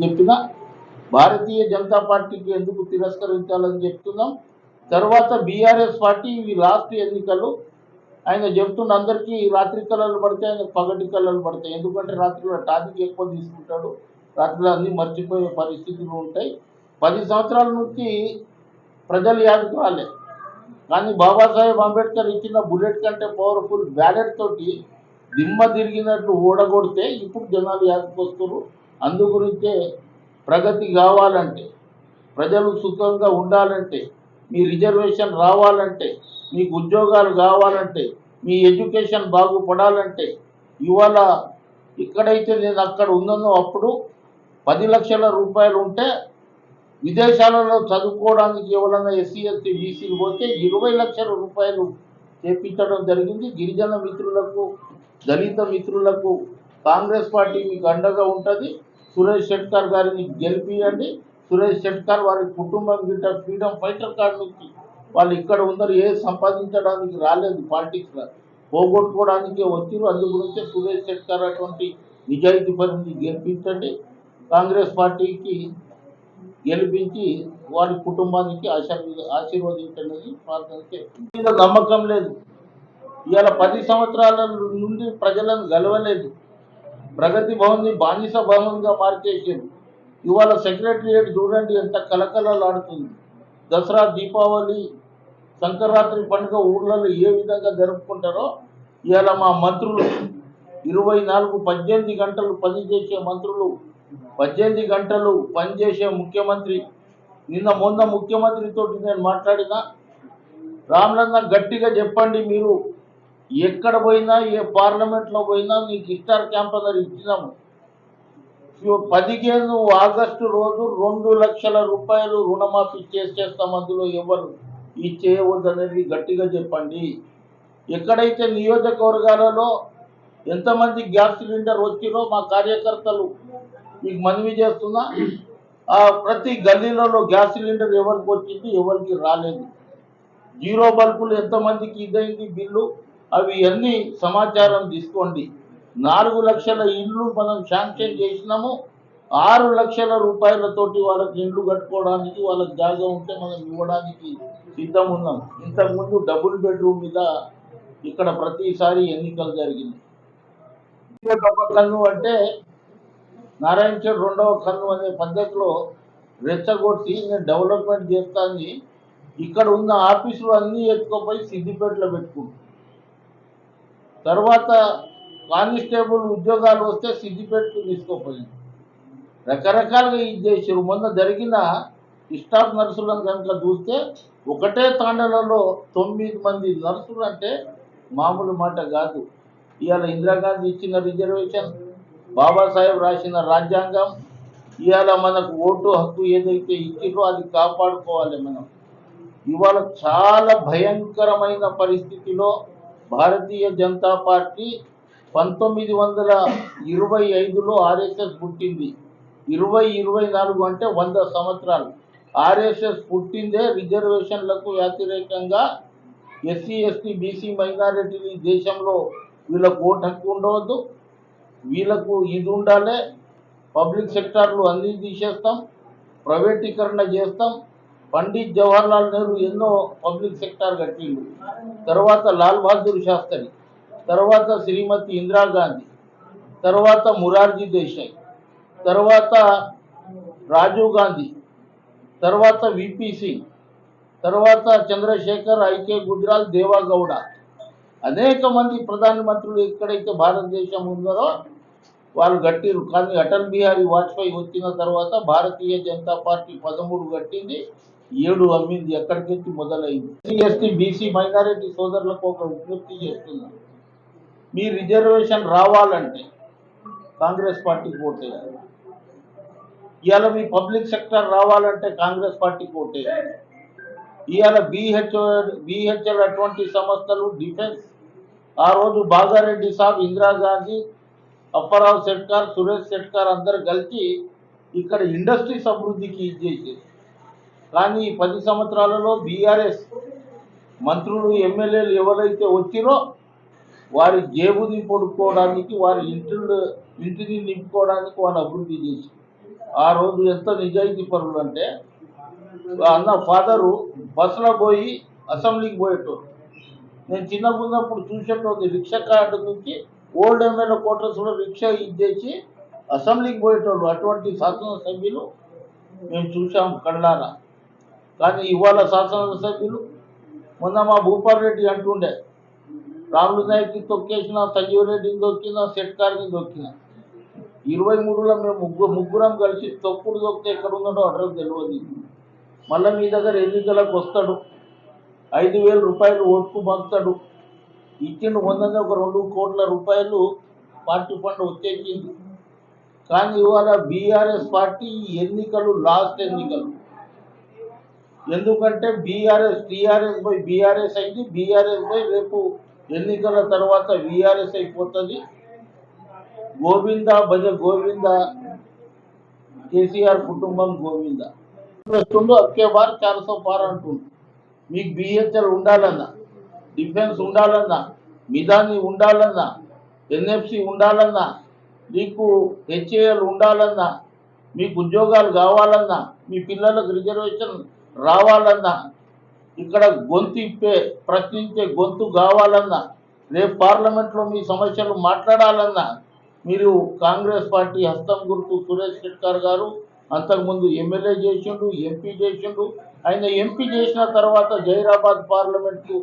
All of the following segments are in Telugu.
చెప్పినా భారతీయ జనతా పార్టీకి ఎందుకు తిరస్కరించాలని చెప్తున్నాం. తర్వాత బీఆర్ఎస్ పార్టీ ఇవి లాస్ట్ ఎన్నికలు. ఆయన చెప్తున్న అందరికీ రాత్రి కళలు పడితే ఆయన పగటి కళలు పడతాయి. ఎందుకంటే రాత్రిలో టాపిక్ ఎక్కువ తీసుకుంటాడు, రాత్రిలో అన్నీ మర్చిపోయే పరిస్థితులు ఉంటాయి. 10 సంవత్సరాల నుంచి ప్రజలు యాదకు రాలే, కానీ బాబాసాహెబ్ అంబేద్కర్ ఇచ్చిన బుల్లెట్ కంటే పవర్ఫుల్ బ్యాలెట్ తోటి దిమ్మ తిరిగినట్లు ఓడగొడితే ఇప్పుడు జనాలు యాదకొస్తారు. అందు గురించే ప్రగతి కావాలంటే, ప్రజలు సుఖంగా ఉండాలంటే, మీ రిజర్వేషన్ రావాలంటే, మీకు ఉద్యోగాలు కావాలంటే, మీ ఎడ్యుకేషన్ బాగుపడాలంటే, ఇవాళ ఎక్కడైతే నేను అక్కడ ఉన్నానో అప్పుడు 10 లక్షల రూపాయలు ఉంటే విదేశాలలో చదువుకోవడానికి ఎవరైనా ఎస్సీ ఎస్టీ బీసీలు పోతే 20 లక్షల రూపాయలు చేపించడం జరిగింది. గిరిజన మిత్రులకు, దళిత మిత్రులకు కాంగ్రెస్ పార్టీ మీకు అండగా ఉంటుంది. సురేష్ షెట్కర్ గారిని గెలిపియండి. సురేష్ షెట్కర్ వారి కుటుంబం గిట్ట ఫ్రీడమ్ ఫైటర్ కార్డు నుంచి వాళ్ళు ఇక్కడ ఉన్నారు, ఏ సంపాదించడానికి రాలేదు, పాలిటిక్స్లో పోగొట్టుకోవడానికే వచ్చారు. అందు గురించి సురేష్ షెట్కర్ అటువంటి నిజాయితీ పరిస్థితి గెలిపించండి. కాంగ్రెస్ పార్టీకి గెలిపించి వారి కుటుంబానికి ఆశీర్వదించండి ప్రార్థన చేస్తుంది. నమ్మకం లేదు. ఇవాళ 10 సంవత్సరాల నుండి ప్రజలను గెలవలేదు. ప్రగతి భవన్ని బానిస భవన్గా మార్చేసారు. ఇవాళ సెక్రటరియట్ చూడండి ఎంత కలకలలాడుతుంది. దసరా, దీపావళి, సంక్రాంతి పండుగ ఊర్లలో ఏ విధంగా జరుపుకుంటారో ఇవాళ మా మంత్రులు 18 గంటలు పనిచేసే మంత్రులు, 18 గంటలు పనిచేసే ముఖ్యమంత్రి. మొన్న ముఖ్యమంత్రితో నేను మాట్లాడినా, రామ్లన్న గట్టిగా చెప్పండి, మీరు ఎక్కడ పోయినా ఏ పార్లమెంట్లో పోయినా మీకు ఇస్టార్ క్యాంపనర్ ఇచ్చినాము. 15 ఆగస్టు రోజు 2 లక్షల రూపాయలు రుణమాఫీ చేసేస్తాం. అందులో ఎవరు ఈ చేయవద్దనేది గట్టిగా చెప్పండి. ఎక్కడైతే నియోజకవర్గాలలో ఎంతమంది గ్యాస్ సిలిండర్ వచ్చిరో మా కార్యకర్తలు మీకు మనవి చేస్తున్నా, ప్రతి గల్లీలలో గ్యాస్ సిలిండర్ ఎవరికి వచ్చింది, ఎవరికి రాలేదు, జీరో బల్బులు ఎంతమందికి ఇదైంది బిల్లు, అవి అన్నీ సమాచారం తీసుకోండి. 4 లక్షల ఇళ్ళు మనం శాంక్షన్ చేసినాము. 6 లక్షల రూపాయలతోటి వాళ్ళకి ఇండ్లు కట్టుకోవడానికి, వాళ్ళకి జాగా ఉంటే మనం ఇవ్వడానికి సిద్ధం ఉన్నాం. ఇంతకుముందు డబుల్ బెడ్రూమ్ మీద ఇక్కడ ప్రతిసారి ఎన్నికలు జరిగింది. ఒక కన్ను అంటే నారాయణ చెడు రెండవ కన్ను అనే పద్ధతిలో రెచ్చగొట్టి నేను డెవలప్మెంట్ చేస్తాను. ఇక్కడ ఉన్న ఆఫీసులు అన్నీ ఎత్తుకుపోయి సిద్దిపేటలో పెట్టుకుంటాను. తర్వాత కానిస్టేబుల్ ఉద్యోగాలు వస్తే సిద్దిపేటకు తీసుకోపోయింది. రకరకాలుగా ఇది చేసారు. మొన్న జరిగిన స్టాఫ్ నర్సులను కనుక చూస్తే ఒకటే తాండలలో 9 మంది నర్సులు అంటే మామూలు మాట కాదు. ఇవాళ ఇందిరాగాంధీ ఇచ్చిన రిజర్వేషన్, బాబాసాహెబ్ రాసిన రాజ్యాంగం, ఇవాళ మనకు ఓటు హక్కు ఏదైతే ఇచ్చిందో అది కాపాడుకోవాలి మనం. ఇవాళ చాలా భయంకరమైన పరిస్థితిలో భారతీయ జనతా పార్టీ 1925లో ఆర్ఎస్ఎస్ పుట్టింది. 2024 అంటే 100 సంవత్సరాలు. ఆర్ఎస్ఎస్ పుట్టిందే రిజర్వేషన్లకు వ్యతిరేకంగా. ఎస్సీ ఎస్టీ బీసీ మైనారిటీలు ఈ దేశంలో వీళ్ళకు ఓటు హక్కు ఉండవద్దు, వీళ్ళకు ఇది ఉండాలి. పబ్లిక్ సెక్టార్లు అన్నీ తీసేస్తాం, ప్రైవేటీకరణ చేస్తాం. పండిత్ జవహర్లాల్ నెహ్రూ ఎన్నో పబ్లిక్ సెక్టార్ కట్టిండు. తర్వాత లాల్ బహదూర్ శాస్త్రి, తర్వాత శ్రీమతి ఇందిరాగాంధీ, తర్వాత మురార్జీ దేశాయ్, తర్వాత రాజీవ్ గాంధీ, తర్వాత విపి సింగ్, తర్వాత చంద్రశేఖర్, ఐకే గుజరాల్, దేవాగౌడ, అనేక మంది ప్రధానమంత్రులు ఎక్కడైతే భారతదేశం ఉందో వాళ్ళు కట్టిరు. కానీ అటల్ బిహారీ వాజ్పేయి వచ్చిన తర్వాత భారతీయ జనతా పార్టీ 13 కట్టింది, 7 అమ్మింది. ఎక్కడికెత్తి మొదలైంది. ఎస్సీ ఎస్టీ బీసీ మైనారిటీ సోదరులకు ఒక విజ్ఞప్తి చేస్తున్నాను, మీ రిజర్వేషన్ రావాలంటే కాంగ్రెస్ పార్టీకి ఓటేయాలి. ఇవాళ మీ పబ్లిక్ సెక్టర్ రావాలంటే కాంగ్రెస్ పార్టీకి ఓటేయాలి. ఇవాళ బిహెచ్ఎల్ అటువంటి సంస్థలు, డిఫెన్స్, ఆ రోజు బాగారెడ్డి సాబ్, ఇందిరాగాంధీ, అప్పారావు షెట్కర్, సురేష్ షెట్కర్ అందరు కలిసి ఇక్కడ ఇండస్ట్రీస్ అభివృద్ధికి ఇచ్చేసారు. కానీ ఈ 10 సంవత్సరాలలో బీఆర్ఎస్ మంత్రులు, ఎమ్మెల్యేలు ఎవరైతే వచ్చిరో వారి జేబుని పొడుక్కోవడానికి, వారి ఇంటిని నింపుకోవడానికి వాళ్ళు అభివృద్ధి చేసి ఆ రోజు ఎంత నిజాయితీ పరులు అంటే అన్న ఫాదరు బస్సులో పోయి అసెంబ్లీకి పోయేటోడు. నేను చిన్నగా ఉన్నప్పుడు చూసేటోది రిక్షా కార్డు నుంచి ఓల్డ్ ఎమ్మెల్యే క్వార్టర్స్ కూడా రిక్షా ఇచ్చేసి అసెంబ్లీకి పోయేటోళ్ళు. అటువంటి శాసనసభ్యులు మేము చూసాం కళ్ళారా. కానీ ఇవాళ శాసనసభ్యులు మొన్న మా భూపాల్ రెడ్డి అంటుండే రాములు నాయక్కి తొక్కేసిన, సంజీవ్ రెడ్డిని దొక్కిన, సెట్కార్ని దొక్కిన. 23లో మేము ముగ్గురం కలిసి తొక్కుడు దొక్కితే ఎక్కడ ఉన్నాడో అడ్రస్ తెలియదు. మళ్ళీ మీ దగ్గర ఎన్నికలకు వస్తాడు, 5,000 రూపాయలు ఓటుకు పంపుతాడు. ఇచ్చిండు మొన్ననే ఒక 2 కోట్ల రూపాయలు పార్టీ ఫండ్ వచ్చేసింది. కానీ ఇవాళ బీఆర్ఎస్ పార్టీ ఎన్నికలు లాస్ట్ ఎన్నికలు. ఎందుకంటే టీఆర్ఎస్ బై బీఆర్ఎస్ అయింది, బీఆర్ఎస్ బై రేపు ఎన్నికల తర్వాత వీఆర్ఎస్ అయిపోతుంది. గోవింద భజ గోవింద, కేసీఆర్ కుటుంబం గోవింద వస్తుండో అక్కే బార్ 400 పార్ అంటుండు. మీకు బిహెచ్ఎల్ ఉండాలన్నా, డిఫెన్స్ ఉండాలన్నా, మిదాని ఉండాలన్నా, ఎన్ఎఫ్సి ఉండాలన్నా, మీకు హెచ్ఏఎల్ ఉండాలన్నా, మీకు ఉద్యోగాలు కావాలన్నా, మీ పిల్లలకు రిజర్వేషన్ రావాలన్నా, ఇక్కడ గొంతు ఇప్పే ప్రశ్నించే గొంతు కావాలన్నా, రేపు పార్లమెంట్లో మీ సమస్యలు మాట్లాడాలన్నా మీరు కాంగ్రెస్ పార్టీ హస్తం గుర్తు సురేష్ శెట్కర్ గారు అంతకుముందు ఎమ్మెల్యే చేసిండు, ఎంపీ చేసిండు. ఆయన ఎంపీ చేసిన తర్వాత జైరాబాద్ పార్లమెంటు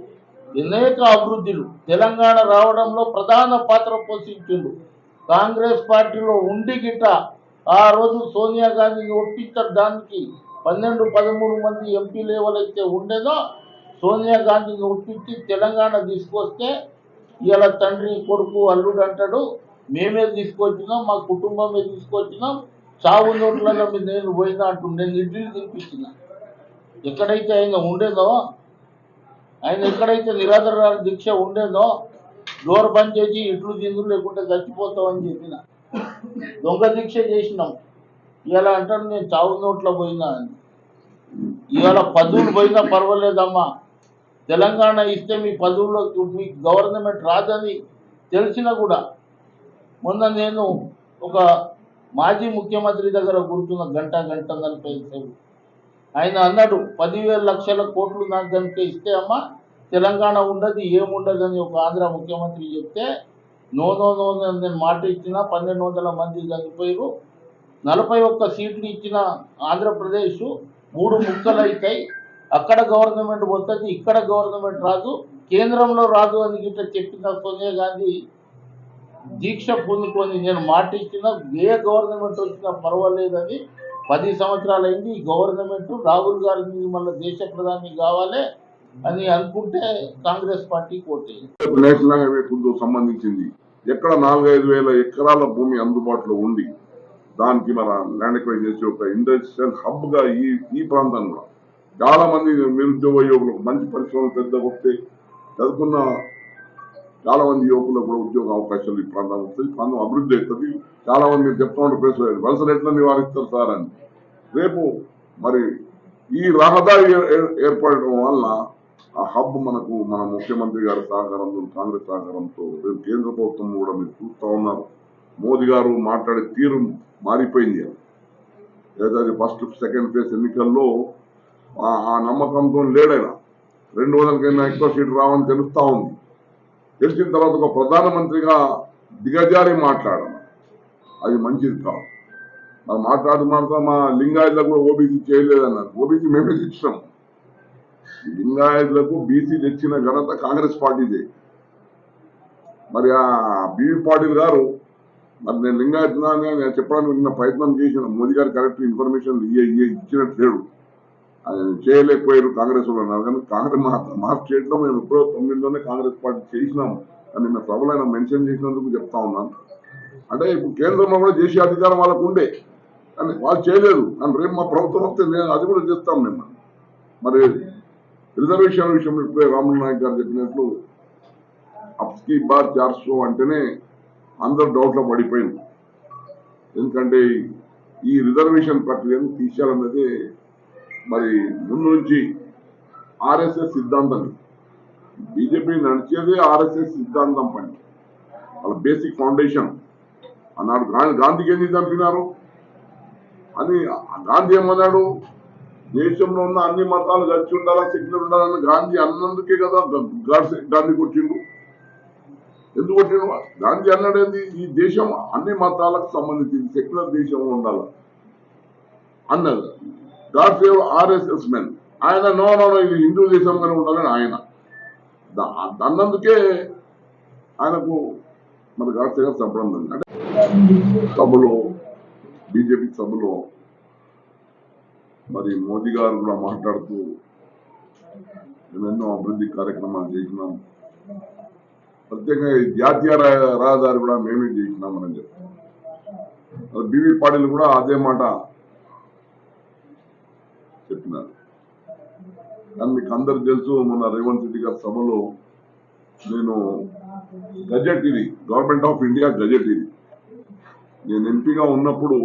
అనేక అభివృద్ధులు తెలంగాణ రావడంలో ప్రధాన పాత్ర పోషించిండు. కాంగ్రెస్ పార్టీలో ఉండి గిట్ట ఆ రోజు సోనియా గాంధీని ఒప్పించడానికి 12-13 మంది ఎంపీలు ఎవరైతే ఉండేదో సోనియా గాంధీని ఒప్పించి తెలంగాణ తీసుకొస్తే ఇలా తండ్రి కొడుకు అల్లుడు అంటాడు, మేమే తీసుకొచ్చినాం, మా కుటుంబమే తీసుకొచ్చినాం, చావు నోట్లలో మీద నేను పోయినా అంటూ నేను ఇడ్లీలు తినిపించిన. ఎక్కడైతే ఆయన ఉండేదో, ఆయన ఎక్కడైతే నిరాధార దీక్ష ఉండేదో డోర్ బంద్ చేసి ఇట్లు తిందులు లేకుంటే చచ్చిపోతామని చెప్పిన. దొంగ దీక్ష చేసినాం. ఇలా అంటాడు నేను చావు నోట్లో పోయినా అని. ఇవాళ పదవులు పోయినా పర్వాలేదమ్మా, తెలంగాణ ఇస్తే మీ పదవుల్లో మీకు గవర్నమెంట్ రాదని తెలిసినా కూడా మొన్న నేను ఒక మాజీ ముఖ్యమంత్రి దగ్గర కూర్చున్న గంట 40 సేపు ఆయన అన్నాడు 10,000 లక్షల కోట్లు నాకు కనుక ఇస్తే అమ్మా తెలంగాణ ఉండదు ఏముండదు అని ఒక ఆంధ్ర ముఖ్యమంత్రి చెప్తే నో నేను మాట ఇచ్చిన 1,200 మంది చనిపోయారు, 41 సీట్లు ఇచ్చిన ఆంధ్రప్రదేశ్ 3 ముక్కలు అవుతాయి, అక్కడ గవర్నమెంట్ వస్తుంది ఇక్కడ గవర్నమెంట్ రాదు, కేంద్రంలో రాదు అని గిట్ట చెప్పిన సోనియా గాంధీ దీక్ష పూనుకొని నేను మాట ఇచ్చిన ఏ గవర్నమెంట్ వచ్చినా పర్వాలేదని 10 సంవత్సరాలు అయింది. ఈ గవర్నమెంట్ రాహుల్ గాంధీ మళ్ళీ దేశ ప్రధాని కావాలి అని అనుకుంటే కాంగ్రెస్ పార్టీ కోటేది. నేషనల్ హైవే సంబంధించింది ఎక్కడ 4-5 వేల ఎకరాల భూమి అందుబాటులో ఉండి దానికి మన ల్యాండ్ ఎక్వైర్ చేసి ఒక ఇండస్ట్రియల్ హబ్ గా ఈ ప్రాంతంలో చాలా మంది నిరుద్యోగ యువకులకు మంచి పరిశ్రమలు పెద్ద వస్తే చదువుకున్న చాలా మంది యువకులకు కూడా ఉద్యోగ అవకాశాలు ఈ ప్రాంతం వస్తాయి, ప్రాంతం అభివృద్ధి అవుతుంది. చాలా మంది మీరు చెప్తా ఉంటారు ప్రెస్ వలసలు ఎట్లా నివారిస్తారు సార్ అని. రేపు మరి ఈ రహదారి ఏర్పడటం వల్ల ఆ హబ్ మనకు మన ముఖ్యమంత్రి గారి సహకారంతో కాంగ్రెస్ సహకారంతో రేపు కేంద్ర ప్రభుత్వం కూడా మీరు చూస్తూ ఉన్నారు. మోదీ గారు మాట్లాడే తీరు మారిపోయింది. ఏదైతే ఫస్ట్ సెకండ్ ఫేజ్ ఎన్నికల్లో ఆ నమ్మకంతో లేడైనా 200 కన్నా ఎక్కువ సీట్లు రావని తెలుస్తా ఉంది. తెలిసిన తర్వాత ఒక ప్రధానమంత్రిగా దిగజారి మాట్లాడాలి, అది మంచిది కాదు. మరి మాట్లాడుతూ మా లింగాయతులకు కూడా ఓబీసీ చేయలేదన్నారు. ఓబీసీ మేమే తెచ్చినాం. లింగాయతులకు బీసీ తెచ్చిన ఘనత కాంగ్రెస్ పార్టీదే. మరి ఆ బీవీ పాటిల్ గారు మరి నేను లింగాయతున్నా నేను చెప్పడానికి నిన్న ప్రయత్నం చేసిన, మోదీ గారు కరెక్ట్ ఇన్ఫర్మేషన్ ఇచ్చినట్టు లేడు, అది చేయలేకపోయారు కాంగ్రెస్ వాళ్ళు అన్నారు. కానీ కాంగ్రెస్ మా స్టేట్ లో మేము ఎప్పుడో 9లోనే కాంగ్రెస్ పార్టీ చేసినాము అని నిన్న సభలో ఆయన మెన్షన్ చేసినందుకు చెప్తా ఉన్నాను. అంటే ఇప్పుడు కేంద్రంలో కూడా చేసే అధికారం వాళ్ళకు ఉండే కానీ వాళ్ళు చేయలేదు. కానీ రేపు మా ప్రభుత్వం వస్తే నేను అది కూడా చేస్తాం. మేము మరి రిజర్వేషన్ విషయంలో ఇప్పుడే రాములు నాయక్ గారు చెప్పినట్లు అప్స్కి బార్ 400 అంటేనే అందరూ డౌట్లో పడిపోయింది. ఎందుకంటే ఈ రిజర్వేషన్ ప్రక్రియను తీసేయాలన్నది మరి ముందు నుంచి ఆర్ఎస్ఎస్ సిద్ధాంతం. బీజేపీ నడిచేది ఆర్ఎస్ఎస్ సిద్ధాంతం పని, వాళ్ళ బేసిక్ ఫౌండేషన్. అన్నాడు గాంధీకి ఏం చంపినారు, అని గాంధీ ఏమన్నాడు, దేశంలో ఉన్న అన్ని మతాలు కలిసి ఉండాలా, సెక్యులర్ ఉండాలని గాంధీ అన్నందుకే కదా గాంధీ కొట్టిండు. ఎందుకు కొట్టిండు? గాంధీ అన్నాడేంది, ఈ దేశం అన్ని మతాలకు సంబంధించింది, సెక్యులర్ దేశం ఉండాలి అన్నది. God save RSS men. ఆయన నో నో ఇది హిందూ దేశంగానే ఉండాలని ఆయన అన్నందుకే ఆయనకు మరి గాడ్ సేవ్ చంపడం. అంటే సభలో, బీజేపీ సభలో మరి మోదీ గారు కూడా మాట్లాడుతూ మేము ఎన్నో అభివృద్ధి కార్యక్రమాలు చేసినాం, ప్రత్యేకంగా ఈ జాతీయ రహదారి కూడా మేమే చేసినామని చెప్తాం. బీవీ పాటిల్ కూడా అదే మాట చెప్పినారు. కానీ మీకు అందరికి తెలుసు, మొన్న రేవంత్ రెడ్డి గారి సభలో నేను గజెట్, ఇది గవర్నమెంట్ ఆఫ్ ఇండియా గజెట్, ఇది నేను ఎంపీగా ఉన్నప్పుడు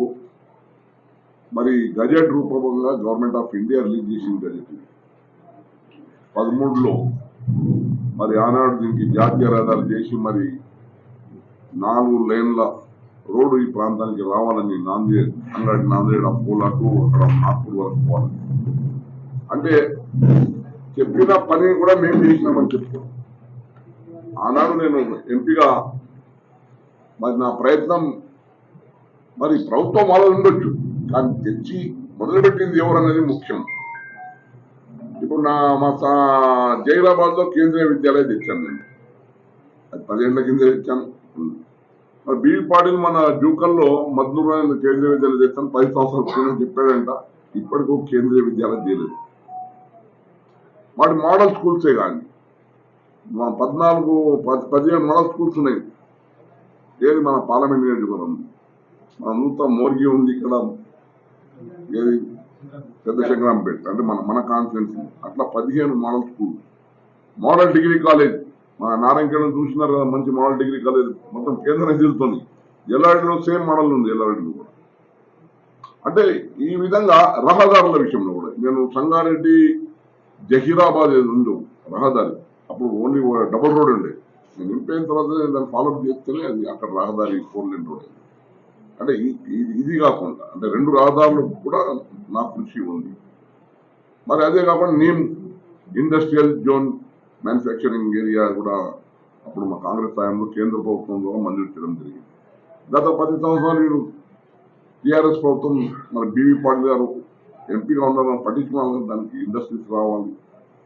మరి గజెట్ రూపంగా గవర్నమెంట్ ఆఫ్ ఇండియా రిలీజ్ చేసిన గజెట్ 13లో మరి ఆనాడు దీనికి జాతీయ రహదారి చేసి మరి 4 లేన్ల రోడ్డు ఈ ప్రాంతానికి రావాలని, నాందేడ్ అపోలా టు అక్కడ నాగ్పూర్ వరకు పోవాలని, అంటే చెప్పిన పని కూడా మేము చేసినామని చెప్తాం. ఆనాడు నేను ఎంపీగా మరి నా ప్రయత్నం, మరి ప్రభుత్వం వాళ్ళు ఉండొచ్చు, కానీ తెచ్చి మొదలుపెట్టింది ఎవరనేది ముఖ్యం. ఇప్పుడు మా జైరాబాద్ లో కేంద్రీయ విద్యాలయం తెచ్చాను నేను, అది 10 ఏళ్ల కింద తెచ్చాను. మరి బీవీ పాటిల్ మన జూకల్లో మద్నూరు కేంద్రీయ విద్యాలయం తెచ్చాను 10 సంవత్సరాల క్రితం చెప్పాడంట. ఇప్పటికీ కేంద్రీయ విద్యాలయం చేయలేదు. వాటి మోడల్ స్కూల్సే కానీ మా 15 మోడల్ స్కూల్స్ ఉన్నాయి. ఏది మన పార్లమెంట్ నియోజకవర్గం, మన నూతన మోర్గి ఉంది ఇక్కడ, ఏది పెద్ద శంకరాంపేట, అంటే మన కాన్స్టిట్యున్సీ. అట్లా 15 model school, model degree college మన నారాయణఖేడ్ చూసినారు కదా, మంచి మోడల్ డిగ్రీ కాలేజ్ మొత్తం కేంద్ర నిధులతోని. ఎల్లారెడ్డిలో సేమ్ మోడల్ ఉంది, ఎల్లారెడ్డిలో కూడా. అంటే ఈ విధంగా రహదారుల విషయంలో కూడా నేను సంగారెడ్డి జహీరాబాద్ ఏది ఉందో రహదారి, అప్పుడు ఓన్లీ డబుల్ రోడ్ ఉండే, నేను నింపైన తర్వాత దాన్ని ఫాలోఅప్ చేస్తేనే అది అక్కడ రహదారి 4 లేన్ రోడ్. అంటే ఇది కాకుండా అంటే 2 రహదారులు కూడా నా కృషి ఉంది. మరి అదే కాకుండా neem industrial zone manufacturing area కూడా అప్పుడు మా కాంగ్రెస్ హయాంలో కేంద్ర ప్రభుత్వం ద్వారా మంజూరు చేయడం జరిగింది. గత 10 సంవత్సరాలు నేను టీఆర్ఎస్ ప్రభుత్వం మరి బీవీ పాటిల్ గారు ఎంపీగా ఉన్నారని పట్టించుకోవాలి, దానికి ఇండస్ట్రీస్ రావాలి.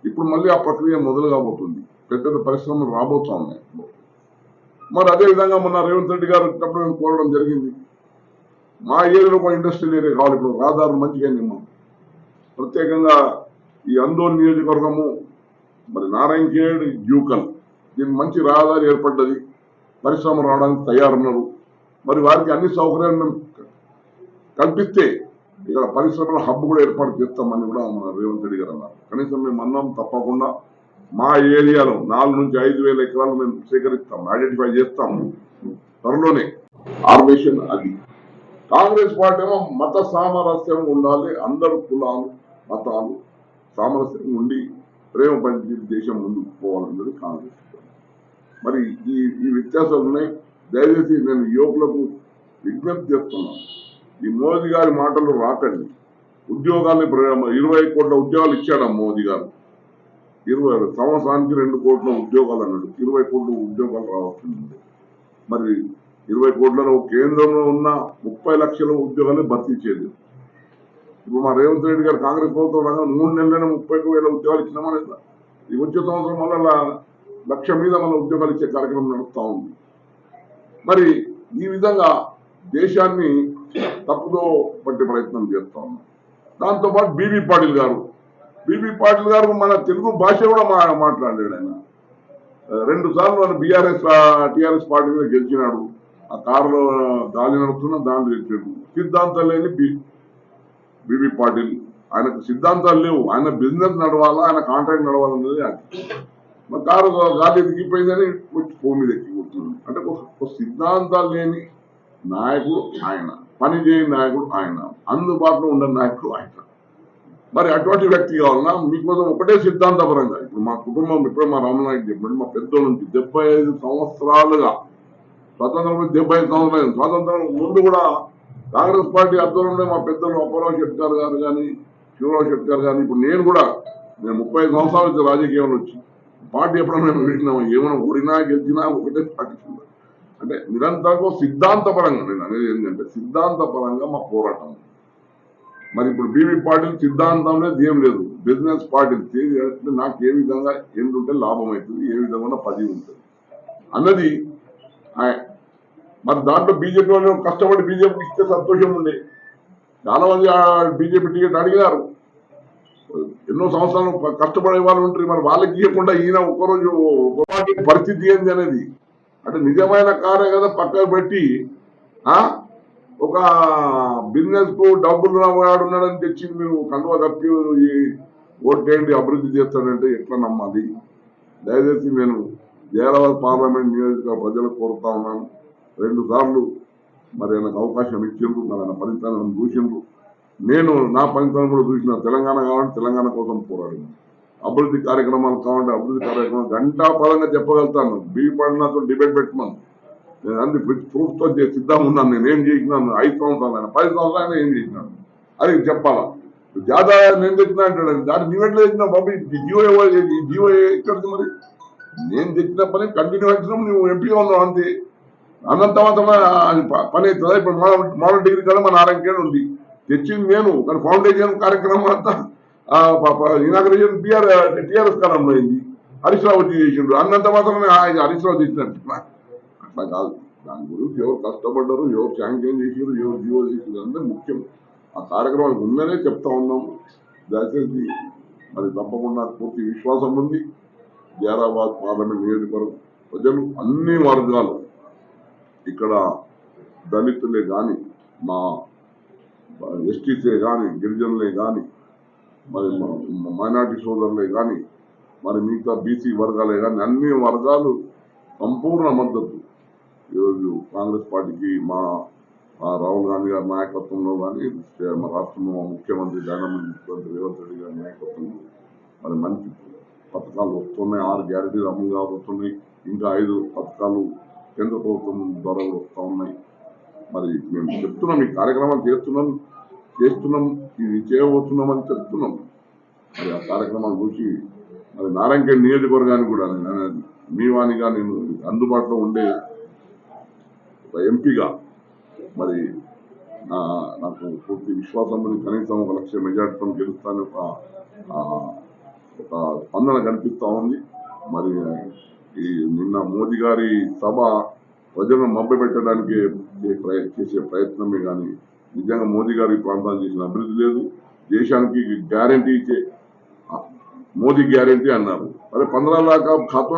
ఇప్పుడు మళ్ళీ ఆ ప్రక్రియ మొదలు కాబోతుంది, పెద్ద పెద్ద పరిశ్రమలు రాబోతా ఉన్నాయి. మరి అదేవిధంగా మొన్న రేవంత్ రెడ్డి గారు వచ్చినప్పుడు మేము కోరడం జరిగింది, మా ఏరియాలో ఒక ఇండస్ట్రియల్ ఏరియా కావాలి. ఇప్పుడు రహదారులు మంచిగా నిమ్మాం. ప్రత్యేకంగా ఈ అందోల్ నియోజకవర్గము మరి నారాయణఖేడ్ జూకల్, దీనికి మంచి రహదారి ఏర్పడ్డది, పరిశ్రమ రావడానికి తయారున్నారు. మరి వారికి అన్ని సౌకర్యాలు మేము కల్పిస్తే ఇక్కడ పరిశ్రమల హబ్ కూడా ఏర్పాటు చేస్తామని కూడా మన రేవంత్ రెడ్డి గారు అన్నారు. కనీసం మేము అన్నాం, తప్పకుండా మా ఏరియాలో 4 నుంచి 5 వేల ఎకరాలు మేము సేకరిస్తాం, ఐడెంటిఫై చేస్తాం త్వరలోనే. ఆర్మేషన్ అది. కాంగ్రెస్ పార్టీ ఏమో మత సామరస్యం ఉండాలి, అందరు కులాలు మతాలు సామరస్యం ఉండి ప్రేమ పంచి దేశం ముందుకు పోవాలన్నది కాంగ్రెస్. మరి ఈ వ్యత్యాసాలు ఉన్నాయి. దయచేసి నేను యువకులకు విజ్ఞప్తి చేస్తున్నాను, ఈ మోదీ గారి మాటలు రాకండి. ఉద్యోగాల్ని 20 కోట్ల ఉద్యోగాలు ఇచ్చాడు మోదీ గారు. 20 సంవత్సరానికి 2 కోట్ల ఉద్యోగాలు అన్నాడు. 20 కోట్ల ఉద్యోగాలు రావాల్సింది. మరి 20 కోట్లలో కేంద్రంలో ఉన్న 30 లక్షల ఉద్యోగాలు భర్తీ చేయలేదు. ఇప్పుడు మా రేవంత్ రెడ్డి గారు కాంగ్రెస్ ప్రభుత్వం 3 నెలలైనా 30,000 ఉద్యోగాలు ఇచ్చినామని, ఈ వచ్చే సంవత్సరం వల్ల 1,00,000 మీద మన ఉద్యోగాలు ఇచ్చే కార్యక్రమం నడుస్తూ ఉంది. మరి ఈ విధంగా దేశాన్ని తప్పుదో పట్టే ప్రయత్నం చేస్తా ఉన్నాం. దాంతోపాటు బీవీ పాటిల్ గారు మన తెలుగు భాష కూడా మాట్లాడాడు. ఆయన 2 సార్లు మన టీఆర్ఎస్ పార్టీ మీద గెలిచినాడు. ఆ కారులో గాలి నడుపుతున్నా దాంట్లో గెలిచాడు. సిద్ధాంతాలు లేని బీవీ పాటిల్, ఆయనకు సిద్ధాంతాలు లేవు, ఆయన బిజినెస్ నడవాలా, ఆయన కాంట్రాక్ట్ నడవాలన్నది. మరి కారు గాలి దిగిపోయిందని భూమి మీద ఎక్కి కూర్చుంది. అంటే ఒక సిద్ధాంతాలు లేని నాయకుడు ఆయన, పని చేయని నాయకుడు ఆయన, అందుబాటులో ఉన్న నాయకుడు ఆయన. మరి అటువంటి వ్యక్తి కావాలన్నా మీకోసం ఒకటే సిద్ధాంతపరంగా. ఇప్పుడు మా కుటుంబం, ఇప్పుడే మా రామనాయకు చెప్పాడు, మా పెద్దోళ్ళ నుంచి 75 సంవత్సరాలుగా, స్వతంత్రం 75 సంవత్సరాలు, స్వాతంత్రం ముందు కూడా కాంగ్రెస్ పార్టీ ఆధ్వర్యంలో మా పెద్దలు అప్పారావు షెట్కర్ గారు కానీ శివరావు షెట్కర్ కానీ ఇప్పుడు నేను 35 సంవత్సరాల నుంచి రాజకీయంలో వచ్చి పార్టీ ఎప్పుడైనా మేము పెట్టినాము ఏమైనా ఓడినా గెలిచినా ఒకటే పార్టీ అంటే నిరంతరం సిద్ధాంతపరంగా నేను అనేది ఏంటంటే సిద్ధాంతపరంగా మా పోరాటం. మరి ఇప్పుడు బీవీ పార్టీలు సిద్ధాంతం లేదు ఏం లేదు, బిజినెస్ పార్టీలు నాకు ఏ విధంగా ఏంటంటే లాభం అవుతుంది, ఏ విధంగా పది ఉంటుంది అన్నది. మరి దాంట్లో బీజేపీ వాళ్ళు కష్టపడి బీజేపీకి ఇస్తే సంతోషం ఉండే. చాలా మంది బీజేపీ టికెట్ అడిగినారు, ఎన్నో సంవత్సరాలు కష్టపడే వాళ్ళు ఉంటారు. మరి వాళ్ళకి ఇవ్వకుండా ఈయన ఒక్కరోజు పరిస్థితి ఏంది అనేది అంటే నిజమైన కారే కదా పక్కకు పెట్టి ఒక బిజినెస్ కు డబ్బులు వాడున్నాడని తెచ్చి మీరు కండువా తప్పి ఓట్లేండి అభివృద్ధి చేస్తాడంటే ఎట్లా నమ్మాలి? దయచేసి నేను జైరాబాద్ పార్లమెంట్ నియోజకవర్గ ప్రజలకు కోరుతా ఉన్నాను. 2 సార్లు మరి ఆయనకు అవకాశం ఇచ్చిండ్రు, మరి ఆయన ఫలితాలను చూసిండ్రు. నేను నా ఫలితాలను కూడా చూసిన. తెలంగాణ కావాలంటే తెలంగాణ కోసం పోరాడింది, అభివృద్ధి కార్యక్రమాలు కావాలంటే అభివృద్ధి కార్యక్రమాలు గంటాపరంగా చెప్పగలుగుతాను. బీవీ పాడినతో డిబేట్ పెట్టమని నేను అన్ని ప్రూఫ్ తో సిద్ధంగా ఉన్నాను. నేను ఏం చేసినాను 5 సంవత్సరాలు ఆయన 10 సంవత్సరాలు ఏం చేసినాను అది చెప్పాలా. జాదా నేను తెచ్చినా అంటాడు, దాన్ని నీవెట్లో తెచ్చినా బాబు జీవో ఎక్కడిది? మరి నేను తెచ్చిన పని కంటిన్యూ వచ్చినాము, నువ్వు ఎంపీగా ఉన్నావు అంతే. అన్నంత మాత్రమే అది పని అవుతుందా? ఇప్పుడు మోడల్ డిగ్రీ కదా మన 6 ఉంది, తెచ్చింది నేను. కానీ ఫౌండేషన్ కార్యక్రమం అంతా ఇనాగ్రేషన్ టీఆర్ఎస్ కాలంలో అయింది. హరీష్ రావు వచ్చి చేసిండు, అన్నంత మాత్రమే హరీష్ రావు తెచ్చినట్టు అట్లా కాదు. దాని గురించి ఎవరు కష్టపడ్డారు, ఎవరు శాంక్షన్ చేసారు, ఎవరు జీవో చేసారు అంటే ముఖ్యం. ఆ కార్యక్రమం ఉందనే చెప్తా ఉన్నాము. దయచేసి మరి తప్పకుండా పూర్తి విశ్వాసం ఉంది. జైరాబాద్ పార్లమెంట్ నియోజకవర్గం ప్రజలు అన్ని వర్గాలు, ఇక్కడ దళితులే కానీ, మా ఎస్టీసే కానీ, గిరిజనులే కానీ, మరి మైనార్టీ సోదరులే కానీ, మరి మిగతా బీసీ వర్గాలే కానీ అన్ని వర్గాలు సంపూర్ణ మద్దతు ఈరోజు కాంగ్రెస్ పార్టీకి మా రాహుల్ గాంధీ గారి నాయకత్వంలో కానీ, మా రాష్ట్రంలో ముఖ్యమంత్రి ముఖ్యమంత్రి రేవంత్ రెడ్డి గారి నాయకత్వంలో మరి మంచి పథకాలు వస్తున్నాయి. 6 గ్యారెంటీలు అమలు కాబోతున్నాయి. ఇంకా 5 పథకాలు కేంద్ర ప్రభుత్వం ద్వారా వస్తూ ఉన్నాయి. మరి మేము చెప్తున్నాం, ఈ కార్యక్రమాలు చేస్తున్నాం ఇది చేయబోతున్నామని చెప్తున్నాం. మరి ఆ కార్యక్రమాలు చూసి మరి నారాయణఖేడ్ నియోజకవర్గానికి కూడా మీ వాణిగా నేను అందుబాటులో ఉండే ఒక ఎంపీగా మరి నాకు పూర్తి విశ్వాసం ఉంది. కనీసం 1 లక్ష మెజార్టీతో గెలుస్తాను ఒక స్పందన కనిపిస్తా ఉంది. మరి ఈ నిన్న మోదీ గారి సభ ప్రజలను మభ్యపెట్టడానికి చేసే ప్రయత్నమే కానీ నిజంగా మోదీ గారి ప్రాంతాలు చేసిన అభివృద్ధి లేదు. దేశానికి గ్యారంటీ ఇచ్చే మోదీ గ్యారంటీ అన్నారు. మరి 15 लाख ఖాతా